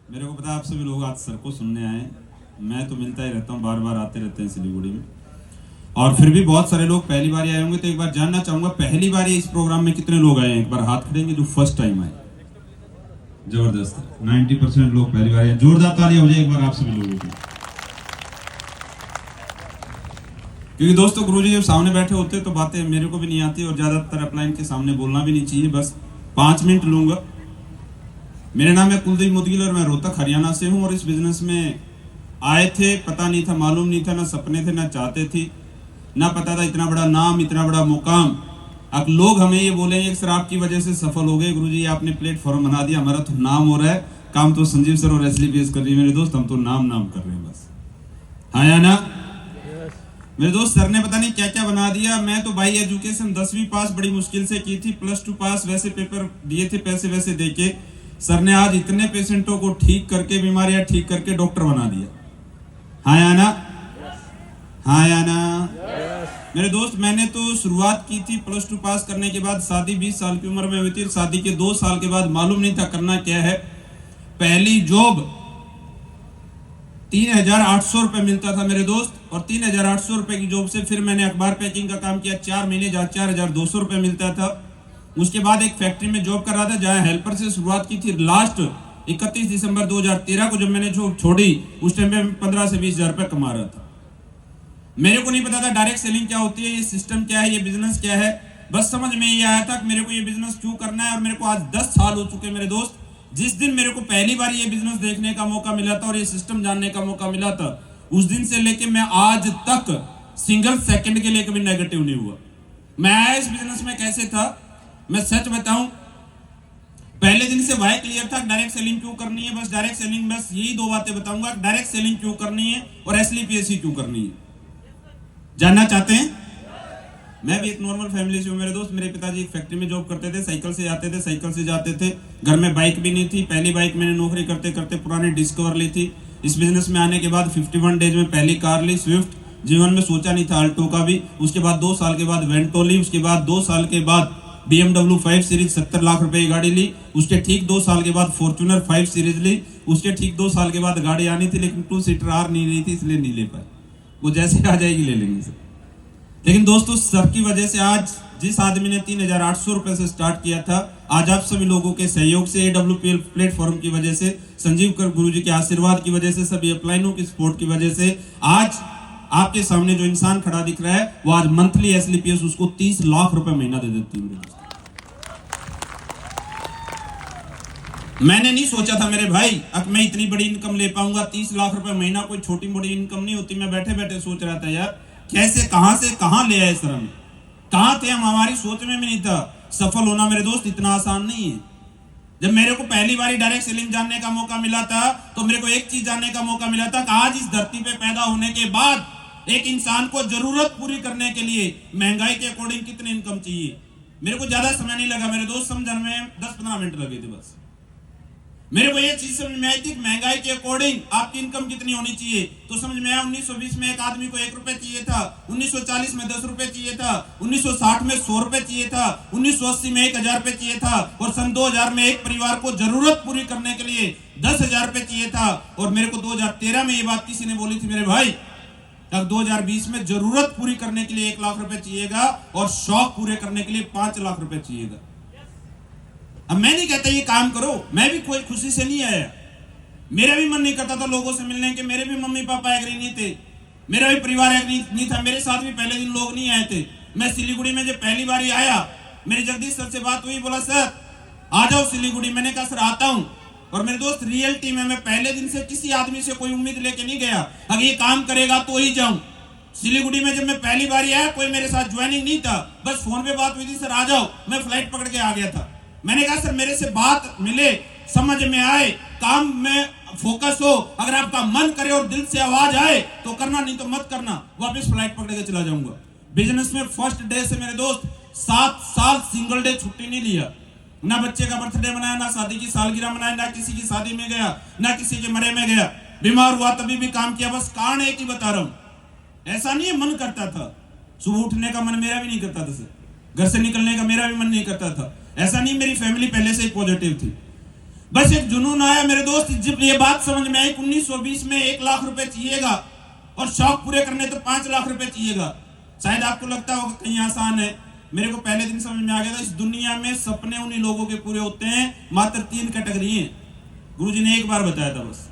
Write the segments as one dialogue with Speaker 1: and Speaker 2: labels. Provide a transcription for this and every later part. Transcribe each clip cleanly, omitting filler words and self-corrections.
Speaker 1: मेरे को पता है आप सभी लोग आज सर को सुनने आए। मैं तो मिलता ही रहता हूँ, बार बार आते रहते हैं सिलीगुड़ी में। और फिर भी बहुत सारे लोग पहली बार आए होंगे, तो एक बार जानना चाहूंगा पहली बार इस प्रोग्राम में कितने लोग आए हैं? एक बार हाथ खड़ेंगे जो फर्स्ट टाइम आए। जबरदस्त, 90% लोग पहली बार आए। जोरदार तालियां हो जाए एक बार आप सभी लोगों की। क्योंकि दोस्तों गुरुजी जब सामने बैठे होते तो बातें मेरे को भी नहीं आती और ज्यादातर अपलाइन के सामने बोलना भी नहीं चाहिए। बस 5 मिनट लूंगा। मेरा नाम है कुलदीप मुदगिल और मैं रोहतक हरियाणा से हूं। और इस बिजनेस में आए थे, पता नहीं था, मालूम नहीं था, ना सपने थे ना चाहते थे, ना पता था इतना बड़ा नाम, इतना बड़ा मुकाम। अब लोग हमें ये बोलेंगे कि सर आपकी वजह से सफल हो गए गुरुजी, आपने प्लेटफॉर्म बना दिया, हमारा तो नाम हो रहा है। काम तो संजीव सर और एसलीपीएस कर रही है मेरे दोस्त, हम तो नाम कर रहे हैं बस। हाँ या ना? मेरे दोस्त सर ने पता नहीं क्या क्या बना दिया। मैं तो भाई एजुकेशन 10वीं पास बड़ी मुश्किल से की थी, +2 पास वैसे पेपर दिए थे पैसे वैसे देके। सर ने आज इतने पेशेंटों को ठीक करके, बीमारियां ठीक करके डॉक्टर बना दिया। हाँ या ना? हाँ या ना? मेरे दोस्त मैंने तो शुरुआत की थी +2 पास करने के बाद। शादी 20 साल की उम्र में हुई थी। शादी के 2 साल के बाद मालूम नहीं था करना क्या है। पहली जॉब 3,800 रुपए मिलता था मेरे दोस्त। और 3,800 रुपए की जॉब से फिर मैंने अखबार पैकिंग का काम किया 4 महीने, जहाँ 4,200 रुपए मिलता था। उसके बाद एक फैक्ट्री में जॉब कर रहा था जहाँ हेल्पर से शुरुआत की थी। लास्ट 31 दिसंबर 2013 को जब मैंने जॉब छोड़ी, उस टाइम पे 15 से 20 हजार रुपए कमा रहा था। मेरे को नहीं पता था डायरेक्ट सेलिंग क्या होती है, ये सिस्टम क्या है, ये बिजनेस क्या है। बस समझ में ये आया था कि मेरे को ये बिजनेस क्यों करना है। और मेरे को आज 10 साल हो चुके मेरे दोस्त। जिस दिन मेरे को पहली बार ये बिजनेस देखने का मौका मिला था और ये सिस्टम जानने का मौका मिला था, उस दिन से लेके मैं आज तक सिंगल सेकंड के लिए कभी नेगेटिव नहीं हुआ। मैं आया इस बिजनेस में कैसे था, मैं सच बताऊं, पहले दिन से वाई क्लियर था। डायरेक्ट सेलिंग क्यों करनी है, बस डायरेक्ट सेलिंग, बस यही 2 बातें बताऊंगा। डायरेक्ट सेलिंग क्यों करनी है और एसलीपीएस क्यों करनी है, जानना चाहते हैं? मैं भी एक नॉर्मल फैमिली से हूँ मेरे दोस्त। मेरे पिताजी एक फैक्ट्री में जॉब करते थे, साइकिल से आते थे, साइकिल से जाते थे। घर में बाइक भी नहीं थी। पहली बाइक मैंने नौकरी करते करते पुरानी डिस्कवर ली थी। इस बिजनेस में आने के बाद 51 डेज में पहली कार ली, स्विफ्ट। जीवन में सोचा नहीं था अल्टो का भी। उसके बाद 2 साल के बाद वेंटो ली। उसके बाद 2 साल के बाद BMW 5 सीरीज 70 लाख रुपए की गाड़ी ली। उसके ठीक 2 साल के बाद फॉर्च्यूनर 5 सीरीज ली। उसके ठीक 2 साल के बाद गाड़ी आनी थी, लेकिन 2 सीटर आ नहीं रही थी, इसलिए नहीं ले पाए। वो जैसे आ जाएगी ले लेंगे सर। लेकिन दोस्तों सर की वजह से आज जिस आदमी ने 3,800 रुपए से स्टार्ट किया था, आज आप सभी लोगों के सहयोग से, AWPL प्लेटफॉर्म की वजह से, संजीव कर गुरुजी के आशीर्वाद की वजह से, सभी अपलाइनों की सपोर्ट की वजह से आज आपके सामने जो इंसान खड़ा दिख रहा है, वो आज मंथली एसलीपीएस उसको 30 लाख रुपए महीना दे देती है। मैंने नहीं सोचा था मेरे भाई अब मैं इतनी बड़ी इनकम ले पाऊंगा। 30 लाख रुपए महीना कोई छोटी मोटी इनकम नहीं होती। मैं बैठे बैठे सोच रहा था यार कैसे, कहां से कहां ले आए सर, हम कहां थे, हम हमारी सोच में भी नहीं था। सफल होना मेरे दोस्त इतना आसान नहीं है। जब मेरे को पहली बार डायरेक्ट सेलिंग जानने का मौका मिला था, तो मेरे को एक चीज जानने का मौका मिला था कि आज इस धरती पे पैदा होने के बाद एक इंसान को जरूरत पूरी करने के लिए महंगाई के अकॉर्डिंग कितनी इनकम चाहिए। मेरे को ज्यादा समय नहीं लगा मेरे दोस्त, समझने में 10-15 मिनट लगे थे बस। मेरे को ये चीज समझ में आई थी महंगाई के अकॉर्डिंग आपकी इनकम कितनी होनी चाहिए। तो समझ में आया 1920 में एक आदमी को 1 रुपए चाहिए था, 1940 में 10 रुपए चाहिए था, 1960 में 100 रुपए चाहिए था, 1980 में 1,000 रुपए चाहिए था, और सन 2000 में एक परिवार को जरूरत पूरी करने के लिए 10,000 रुपए चाहिए था। और मेरे को 2013 में ये बात किसी ने बोली थी मेरे भाई, अब 2020 में जरूरत पूरी करने के लिए 1 लाख रुपए चाहिएगा और शौक पूरे करने के लिए 5 लाख रुपए चाहिएगा। अब मैं नहीं कहता ये काम करो, मैं भी कोई खुशी से नहीं आया। मेरा भी मन नहीं करता था लोगों से मिलने के, मेरे भी मम्मी पापा एग्री नहीं थे, मेरा भी परिवार एग्री नहीं था, मेरे साथ भी पहले दिन लोग नहीं आए थे। मैं सिलीगुड़ी में जब पहली बार आया, मेरे जगदीश सर से बात हुई, बोला सर आ जाओ सिलीगुड़ी। मैंने कहा सर आता हूं। और मेरे दोस्त रियलिटी में मैं पहले दिन से किसी आदमी से कोई उम्मीद लेके नहीं गया, अगर ये काम करेगा तो ही जाऊं। सिलीगुड़ी में जब मैं पहली बार आया, कोई मेरे साथ ज्वाइनिंग नहीं था, बस फोन पे बात हुई थी, सर आ जाओ। मैं फ्लाइट पकड़ के आ गया था। मैंने कहा सर मेरे से बात मिले, समझ में आए, काम में फोकस हो, अगर आपका मन करे और दिल से आवाज आए तो करना, नहीं तो मत करना, वापस फ्लाइट पकड़ के चला जाऊंगा। बिजनेस में फर्स्ट डे से मेरे दोस्त 7 साल सिंगल डे छुट्टी नहीं लिया। ना बच्चे का बर्थडे मनाया, ना शादी की सालगिरह मनाया, ना किसी की शादी में गया, ना किसी के मरे में गया। बीमार हुआ तभी भी काम किया। बस कारण एक ही बता रहा हूं, ऐसा नहीं है मन करता था, सुबह उठने का मन मेरा भी नहीं करता था सर, घर से निकलने का मेरा भी मन नहीं करता था। ऐसा नहीं, मेरी फैमिली पहले से ही पॉजिटिव थी। बस एक जुनून आया मेरे दोस्त, जब ये बात समझ में आई 1920 में 1 लाख रुपए चाहिएगा और शौक पूरे करने तो 5 लाख रुपए चाहिएगा। शायद आपको लगता होगा कहीं आसान है, मेरे को पहले दिन समझ में आ गया था। इस दुनिया में सपने उन्हीं लोगों के पूरे होते हैं, मात्र 3 कैटेगरी है। गुरुजी ने एक बार बताया था बस,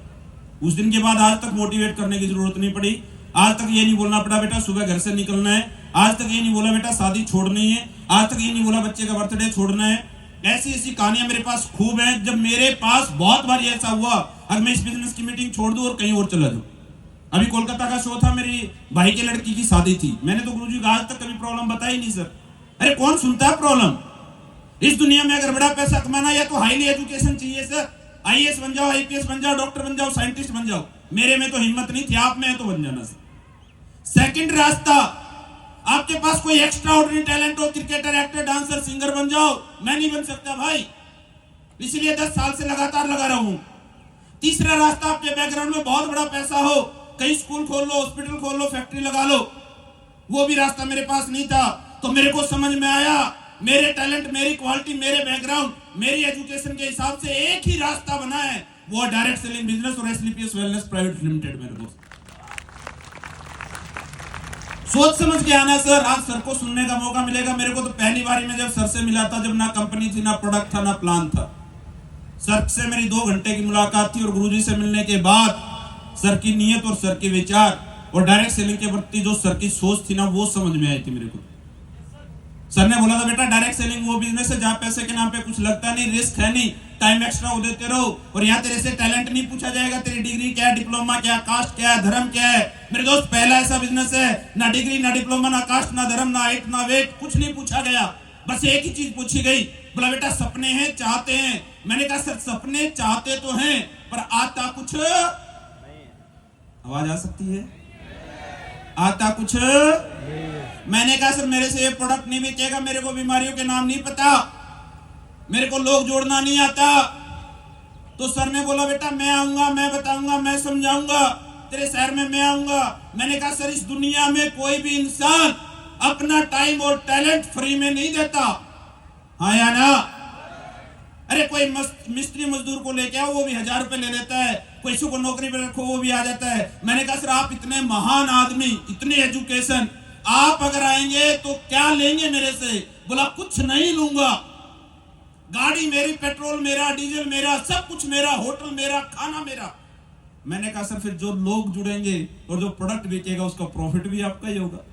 Speaker 1: उस दिन के बाद आज तक मोटिवेट करने की जरूरत नहीं पड़ी। आज तक ये नहीं बोलना पड़ा बेटा सुबह घर से निकलना है, आज तक ये नहीं बोला बेटा शादी छोड़नी है, आज तक ये नहीं बोला बच्चे का बर्थडे छोड़ना है। ऐसी ऐसी कहानियां मेरे पास खूब हैं। जब मेरे पास बहुत बार ऐसा हुआ, अगर मैं इस बिजनेस की मीटिंग छोड़ दूं और कहीं और चला जाऊं। अभी कोलकाता का शो था, मेरी भाई के लड़की की शादी थी। मैंने तो गुरुजी को आज तक कभी प्रॉब्लम बताई नहीं सर। अरे कौन सुनता है प्रॉब्लम? इस दुनिया में अगर बड़ा पैसा कमाना है तो हाईली एजुकेशन चाहिए सर। आईएएस बन जाओ, आईपीएस बन जाओ, डॉक्टर बन जाओ, साइंटिस्ट बन जाओ। मेरे में तो हिम्मत नहीं थी, आप में है तो बन जाना सर। सेकंड रास्ता, आपके पास कोई एक्स्ट्रा ऑर्डिनरी टैलेंट हो, क्रिकेटर, एक्टर, डांसर, सिंगर बन जाओ। मैं नहीं बन सकता भाई, इसलिए 10 साल से लगातार लगा रहा हूं। तीसरा रास्ता, आपके बैकग्राउंड में बहुत बड़ा पैसा हो, कहीं स्कूल खोल लो, हॉस्पिटल खोल लो, फैक्ट्री लगा लो। वो भी रास्ता मेरे पास नहीं था। तो मेरे को समझ में आया, मेरे टैलेंट, मेरी क्वालिटी, मेरे बैकग्राउंड, मेरी एजुकेशन के हिसाब से एक ही रास्ता बना है, वो डायरेक्ट सेलिंग बिजनेस और एसलीपीएस वेलनेस प्राइवेट लिमिटेड। मेरे दोस्त सोच समझ के आना सर। आज सर को सुनने का मौका मिलेगा। मेरे को तो पहली बारी में जब सर से मिला था, जब ना कंपनी थी, ना प्रोडक्ट था, ना प्लान था। सर से मेरी 2 घंटे की मुलाकात थी और गुरुजी से मिलने के बाद सर की नीयत और सर के विचार और डायरेक्ट सेलिंग के प्रति जो सर की सोच थी ना, वो समझ में आई थी मेरे को। सर ने बोला था बेटा डायरेक्ट सेलिंग वो बिजनेस है जहां पैसे के नाम पे कुछ लगता नहीं, रिस्क है नहीं, टाइम एक्स्ट्रा वो देते रहो और यहाँ तेरे से टैलेंट नहीं पूछा जाएगा, तेरी डिग्री क्या है, डिप्लोमा क्या, कास्ट क्या है, धर्म क्या है। मेरे दोस्त पहला ऐसा बिजनेस है, ना डिग्री, ना डिप्लोमा, ना कास्ट, ना धर्म, ना हाइट, ना वेट, कुछ नहीं पूछा गया। बस एक ही चीज पूछी गई, बोला बेटा सपने हैं, चाहते हैं। मैंने कहा सर सपने चाहते तो हैं पर आता कुछ, आवाज आ सकती है, आता कुछ। मैंने कहा सर मेरे से ये प्रोडक्ट नहीं बेचेगा, मेरे को बीमारियों के नाम नहीं पता, मेरे को लोग जोड़ना नहीं आता। तो सर ने बोला बेटा मैं आऊंगा, मैं बताऊंगा, मैं समझाऊंगा, तेरे शहर में मैं आऊंगा। मैंने कहा सर इस दुनिया में कोई भी इंसान अपना टाइम और टैलेंट फ्री में नहीं देता, हाँ या ना? अरे कोई मिस्त्री मजदूर को लेके आओ, वो भी 1000 रुपए ले लेता है, कोई को नौकरी पे रखो वो भी आ जाता है। मैंने कहा सर आप इतने महान आदमी, इतनी एजुकेशन, आप अगर आएंगे तो क्या लेंगे मेरे से? बोला कुछ नहीं लूंगा, गाड़ी मेरी, पेट्रोल मेरा, डीजल मेरा, सब कुछ मेरा, होटल मेरा, खाना मेरा। मैंने कहा सर फिर जो लोग जुड़ेंगे और जो प्रोडक्ट बेचेगा उसका प्रॉफिट भी आपका ही होगा।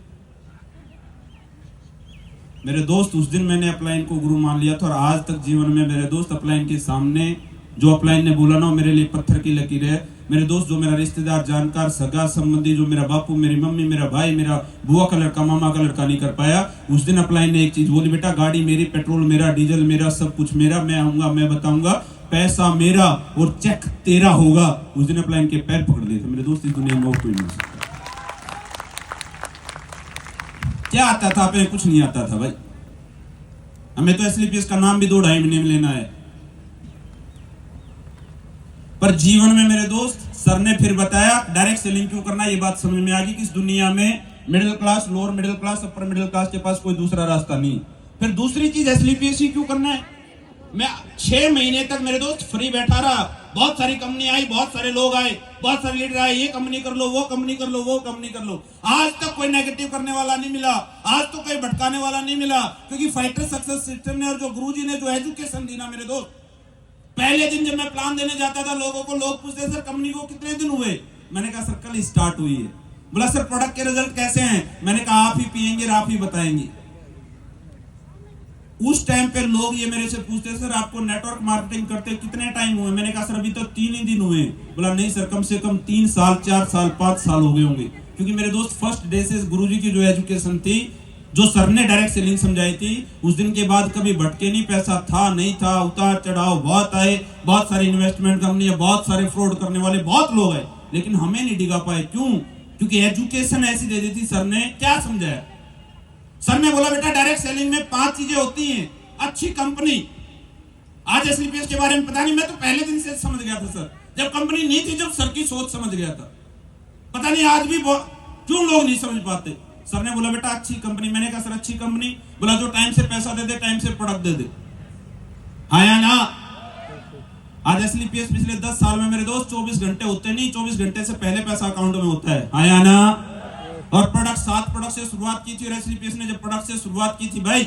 Speaker 1: मेरे दोस्त उस दिन मैंने अपलाइन को गुरु मान लिया था और आज तक जीवन में मेरे दोस्त अपलाइन के सामने जो अपलाइन ने बोला ना, मेरे लिए पत्थर की लकीर है। मेरे दोस्त जो मेरा रिश्तेदार, जानकार, सगा संबंधी, जो मेरा बापू, मेरी मम्मी, मेरा भाई, मेरा बुआ का लड़का, मामा का लड़का नहीं कर पाया, उस दिन अपलाइन ने एक चीज बोली, बेटा गाड़ी मेरी, पेट्रोल मेरा, डीजल मेरा, सब कुछ मेरा, मैं आऊंगा, मैं बताऊंगा, पैसा मेरा और चेक तेरा होगा। उस दिन अपलाइन के पैर पकड़ लिए थे। मेरे दोस्त इस दुनिया में और कोई नहीं सकता। क्या आता था आप? कुछ नहीं आता था भाई। हमें तो एसलीपीएस का नाम भी 2-2.5 महीने में लेना है। पर जीवन में मेरे दोस्त सर ने फिर बताया डायरेक्ट सेलिंग क्यों करना, ये बात समझ में आ गई कि इस दुनिया में middle class, lower middle class, upper middle class के पास कोई दूसरा रास्ता नहीं। फिर दूसरी चीज एसलीपीएस ही क्यों करना है। मैं 6 महीने तक मेरे दोस्त फ्री बैठा रहा। बहुत सारी कंपनी आई, बहुत सारे लोग आए, बहुत सारे लीडर आए, ये कंपनी कर लो, वो कंपनी कर लो, वो कंपनी कर लो। आज तक कोई नेगेटिव करने वाला नहीं मिला, आज तो कोई भटकाने वाला नहीं मिला, क्योंकि फाइटर सक्सेस सिस्टम ने और जो गुरुजी ने जो एजुकेशन दी ना मेरे दोस्त, पहले दिन जब मैं प्लान देने जाता था लोगों को, लोग पूछते सर कंपनी को कितने दिन हुए? मैंने कहा सर कल स्टार्ट हुई है। बोला सर प्रोडक्ट के रिजल्ट कैसे हैं? मैंने कहा आप ही पिएंगे, आप ही बताएंगे। उस टाइम पे लोग ये मेरे से पूछते सर आपको नेटवर्क मार्केटिंग करते कितने टाइम हुए? मैंने कहा सर अभी तो 3 ही दिन हुए। बोला नहीं सर कम से कम 3 साल, 4 साल, 5 साल हो गए होंगे। क्योंकि मेरे दोस्त फर्स्ट डे से गुरुजी की जो एजुकेशन थी, जो सर ने डायरेक्ट सेलिंग समझाई थी, उस दिन के बाद कभी भटके नहीं। पैसा था नहीं था, उतार चढ़ाव बहुत आए, बहुत सारी इन्वेस्टमेंट कंपनी, बहुत सारे फ्रॉड करने वाले बहुत लोग आए, लेकिन हमें नहीं डिगा पाए। क्यों? क्योंकि एजुकेशन ऐसी दे दी थी सर ने। क्या समझाया सर ने? बोला बेटा डायरेक्ट सेलिंग में 5 चीजें होती हैं। अच्छी कंपनी, आज एसलीपीएस के बारे में पता नहीं, मैं तो पहले दिन से समझ गया था सर, जब कंपनी नहीं थी, जब सर की सोच समझ गया था। पता नहीं आज भी क्यों लोग नहीं समझ पाते। सर ने बोला बेटा अच्छी कंपनी। मैंने कहा सर अच्छी कंपनी? बोला जो टाइम से पैसा दे दे, टाइम से प्रोडक्ट दे दे, हाँ या ना? आज एसलीपीएस पिछले 10 साल में मेरे दोस्त 24 घंटे होते नहीं, 24 घंटे से पहले पैसा अकाउंट में होता है, आया ना। और प्रोडक्ट 7 प्रोडक्ट से शुरुआत की थी, और एसलीपीएस ने जब प्रोडक्ट से शुरुआत की थी भाई,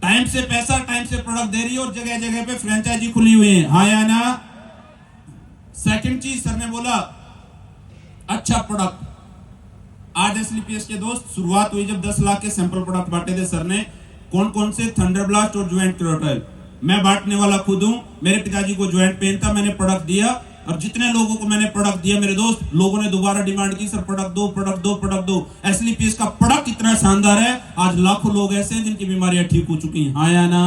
Speaker 1: टाइम से पैसा, टाइम से प्रोडक्ट दे रही है, और जगह जगह पे फ्रेंचाइजी खुली हुई है, आया ना। सेकंड चीज सर ने बोला अच्छा प्रोडक्ट। आज एसलीपीएस के दोस्त शुरुआत हुई जब 10 लाख के सैंपल प्रोडक्ट बांटे थे सर ने, कौन कौन से, थंडरब्लास्ट और ज्वाइंट क्रोटाइल। मैं बांटने वाला खुद हूं, मेरे पिताजी को ज्वाइंट पेन था, मैंने प्रोडक्ट दिया, और जितने लोगों को मैंने प्रोडक्ट दिया मेरे दोस्त, लोगों ने दोबारा डिमांड की, सर प्रोडक्ट दो, प्रोडक्ट दो, प्रोडक्ट दो। एसलीपीएस का प्रोडक्ट इतना शानदार है, आज लाखों लोग ऐसे हैं जिनकी बीमारियां ठीक हो चुकी हैं, हाँ या ना,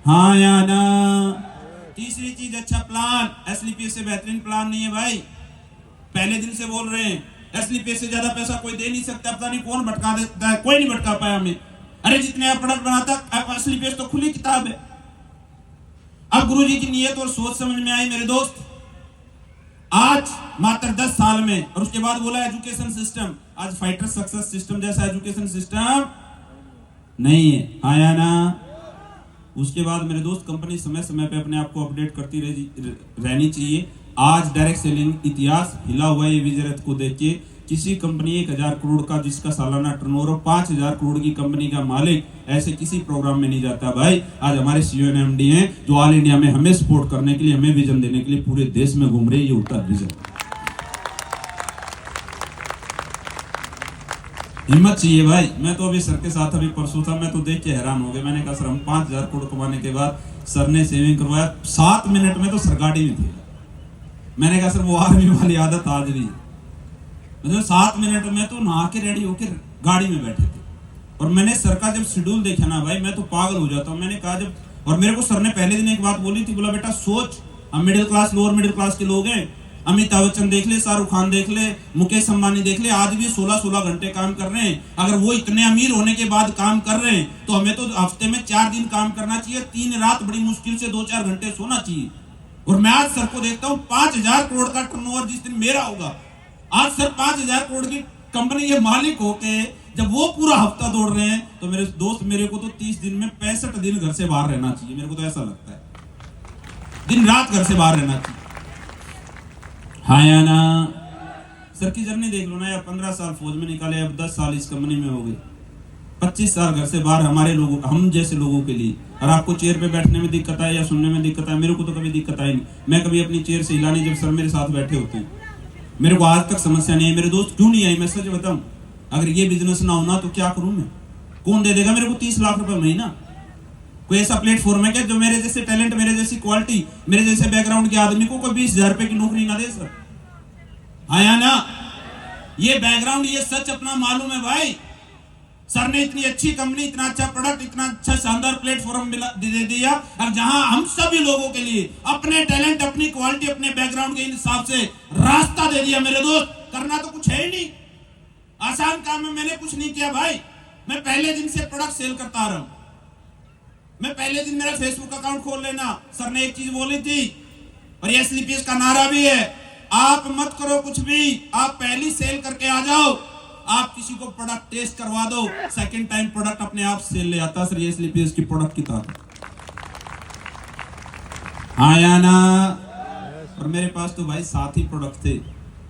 Speaker 1: हाँ या ना। तीसरी चीज अच्छा प्लान, एसलीपीएस से बेहतरीन प्लान नहीं है भाई, पहले दिन से बोल रहे हैं, एसलीपीएस से ज्यादा पैसा कोई दे नहीं सकता, पता नहीं कौन भटका देता है, कोई नहीं भटका पाया हमें। अरे जितने आप प्रोडक्ट बनाता, एसलीपीएस तो खुली किताब है। अब गुरुजी की नीयत और सोच समझ में आई मेरे दोस्त, आज मात्र 10 साल में, और उसके बाद बोला एजुकेशन सिस्टम, आज फाइटर सक्सेस सिस्टम जैसा एजुकेशन सिस्टम नहीं है, आया ना। उसके बाद मेरे दोस्त कंपनी समय समय पे अपने आप को अपडेट करती रहनी चाहिए। आज डायरेक्ट सेलिंग इतिहास हिला हुआ है, ये विजय रथ को देखिए, किसी कंपनी 1000 करोड़ का जिसका सालाना टर्नओवर 5000 करोड़ की कंपनी का मालिक ऐसे किसी प्रोग्राम में नहीं जाता भाई। आज हमारे सीईओ एंड एमडी हैं जो ऑल इंडिया में हमें सपोर्ट करने के लिए, हमें विजन देने के लिए पूरे देश में घूम रहे हैं, ये उत्तर विजन। हिम्मत चाहिए भाई। मैं तो अभी सर के साथ अभी परसों था, मैं तो देख के हैरान हो गया। मैंने कहा सर हम 5000 करोड़ कमाने के बाद सर ने सेविंग करवाया 7 मिनट में, तो सर गाड़ी में थे। मैंने कहा सर वो आर्मी वाली आदत आज भी, मतलब 7 मिनट में तो नहा के रेडी होकर गाड़ी में बैठे थे। और मैंने सर का जब शेड्यूल देखा ना भाई, मैं तो पागल हो जाता हूँ। मैंने कहा जब, और मेरे को सर ने पहले दिन एक बात बोली थी, बोला बेटा सोच, हम middle class, lower middle class के लोग हैं, अमिताभ बच्चन देख ले, शाहरुख खान देख ले, मुकेश अंबानी देख ले, आज भी 16-16 घंटे काम कर रहे हैं। अगर वो इतने अमीर होने के बाद काम कर रहे हैं, तो हमें तो हफ्ते में 4 दिन काम करना चाहिए, 3 रात बड़ी मुश्किल से 2-4 घंटे सोना चाहिए। और मैं आज सर को देखता हूँ 5000 करोड़ का टर्नओवर जिस दिन मेरा होगा, आज सर 5000 करोड़ की कंपनी के मालिक होके जब वो पूरा हफ्ता दौड़ रहे हैं, तो मेरे दोस्त मेरे को तो 30 दिन में 65 दिन घर से बाहर रहना चाहिए। मेरे को तो ऐसा लगता है, दिन रात घर से बाहर रहना चाहिए, हाँ या ना। सर की जर्नी देख लो ना यार, 15 साल फौज में निकाले, अब 10 साल इस कंपनी में हो गए, 25 साल घर से बाहर हमारे लोगों, हम जैसे लोगों के लिए। और आपको चेयर पे बैठने में दिक्कत है या सुनने में दिक्कत है, मेरे को तो कभी दिक्कत आई नहीं। मैं कभी अपनी चेयर से हिला नहीं जब सर मेरे साथ बैठे होते हैं, मेरे को आज तक समस्या नहीं है। मेरे दोस्त क्यों नहीं आई, मैं सच बताऊं, अगर ये बिजनेस ना होना तो क्या करूं मैं, कौन दे देगा मेरे को 30 लाख रुपए महीना? कोई ऐसा प्लेटफॉर्म है क्या जो मेरे जैसे टैलेंट, मेरे जैसी क्वालिटी, मेरे जैसे बैकग्राउंड के आदमी को कोई 20,000 रुपए की नौकरी ना दे सर, आया ना। ये बैकग्राउंड, ये सच अपना मालूम है भाई। सर ने इतनी अच्छी कंपनी, इतना अच्छा प्रोडक्ट, इतना अच्छा शानदार प्लेटफॉर्म दे दिया, अब जहां हम सभी लोगों के लिए अपने टैलेंट, अपनी क्वालिटी, अपने बैकग्राउंड के हिसाब से रास्ता दे दिया मेरे दोस्त। करना तो कुछ है ही नहीं, आसान काम है। मैंने कुछ नहीं किया भाई, मैं पहले दिन से प्रोडक्ट सेल करता आ रहा हूं। मैं पहले दिन मेरा फेसबुक अकाउंट खोल लेना, सर ने एक चीज बोली थी, और ये एसलीपीएस का नारा भी है, आप मत करो कुछ भी, आप पहली सेल करके आ जाओ। आप किसी को प्रोडक्ट टेस्ट करवा दो, सेकंड टाइम प्रोडक्ट अपने आप सेल ले आता। सर ये एसलीपीएस की प्रोडक्ट की ताकत, आया ना। और मेरे पास तो भाई 7 ही प्रोडक्ट थे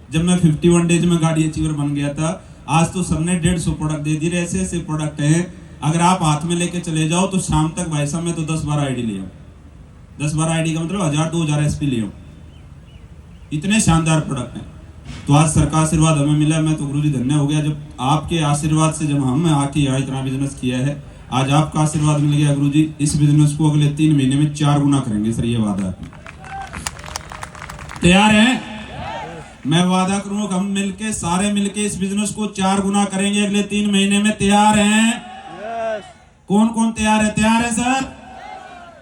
Speaker 1: जब मैं 51 डेज में गाड़ी अचीवर बन गया था। आज तो सबने 150 प्रोडक्ट दे दिए। ऐसे ऐसे प्रोडक्ट हैं, अगर आप हाथ में लेके चले जाओ तो शाम तक भाई साहब मैं तो 10-12 आईडी ले आऊं। 10-12 आईडी का मतलब 1000-2000 एसपी ले आऊं, इतने शानदार प्रोडक्ट हैं। तो आज सर का आशीर्वाद हमें मिला, मैं तो गुरुजी धन्य हो गया। जब आपके आशीर्वाद से जब हम आके यहाँ इतना बिजनेस किया है, आज आपका आशीर्वाद मिल गया गुरुजी। इस बिजनेस को अगले 3 महीने में 4 गुना करेंगे सर, ये वादा है। तैयार हैं? मैं वादा करूंगा हम मिलके, सारे मिलके इस बिजनेस को 4 गुना करेंगे अगले 3 महीने में। तैयार हैं? कौन कौन तैयार है? तैयार है सर?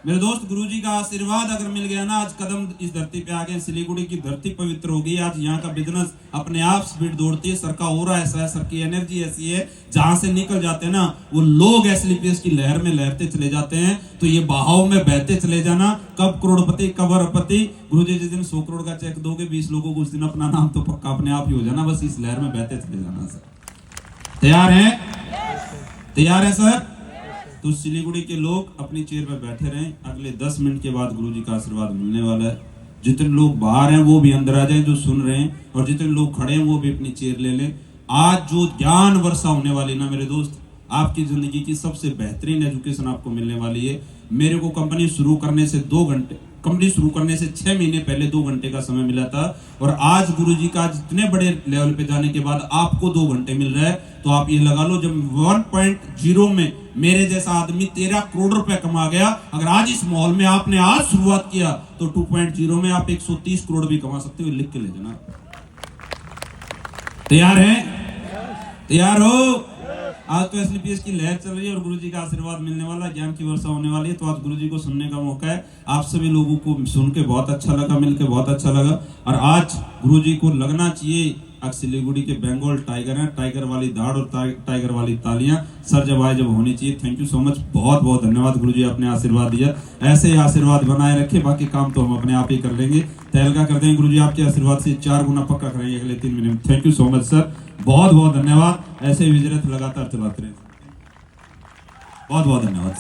Speaker 1: मेरे दोस्त गुरुजी का आशीर्वाद अगर मिल गया ना, आज कदम इस धरती पे आ गए। सिलीगुड़ी की धरती पवित्र हो गई। आज यहाँ का बिजनेस अपने आप स्पीड दौड़ती है। सर का ऑरा ऐसा है, सर की एनर्जी ऐसी है, जहां से निकल जाते हैं ना वो लोग एसलीपीएस की लहर में लहरते चले जाते हैं। तो ये बहाव में बहते चले जाना, कब करोड़पति कब अरबपति। गुरुजी जिस दिन 100 करोड़ का चेक दोगे 20 लोगों को, उस दिन अपना नाम तो पक्का अपने आप ही हो जाना। बस इस लहर में बहते चले जाना सर। तैयार है? तैयार है सर? तो सिलीगुड़ी के लोग अपनी चेयर पर बैठे रहें, अगले 10 मिनट के बाद गुरुजी का आशीर्वाद मिलने वाला है। जितने लोग बाहर हैं वो भी अंदर आ जाएं जो सुन रहे हैं, और जितने लोग खड़े हैं वो भी अपनी चेयर ले लें। आज जो ज्ञान वर्षा होने वाली ना मेरे दोस्त, आपकी जिंदगी की सबसे बेहतरीन एजुकेशन आपको मिलने वाली है। मेरे को कंपनी शुरू करने से 6 महीने पहले 2 घंटे का समय मिला था, और आज गुरुजी का जितने बड़े लेवल पे जाने के बाद आपको 2 घंटे मिल रहा है, तो आप ये लगा लो जब 1.0 में मेरे जैसा आदमी 13 करोड़ रुपए कमा गया, अगर आज इस माहौल में आपने आज शुरुआत किया तो 2.0 में आप 130 करोड़ भी कमा सकते हो। लिख के ले जाना। तैयार हैं? तैयार हो? आज तो एसलीपीएस की लहर चल रही है और गुरुजी का आशीर्वाद मिलने वाला, ज्ञान की वर्षा होने वाली है। तो आज गुरुजी को सुनने का मौका है। आप सभी लोगों को सुन के बहुत अच्छा लगा, मिलके बहुत अच्छा लगा। और आज गुरुजी को लगना चाहिए सिलीगुड़ी के बंगाल टाइगर हैं, टाइगर वाली दाढ़ और टाइगर वाली तालियां सर जब आए जब होनी चाहिए। थैंक यू सो मच, बहुत बहुत धन्यवाद गुरुजी, आपने आशीर्वाद दिया। ऐसे ही आशीर्वाद बनाए रखे, बाकी काम तो हम अपने आप ही कर लेंगे। तहलका करते हैं गुरुजी आपके आशीर्वाद से 4 गुना पक्का करेंगे अगले 3 महीने में। Thank you so much sir, बहुत बहुत धन्यवाद। ऐसे विजरत लगातार चलाते रहे, बहुत बहुत धन्यवाद।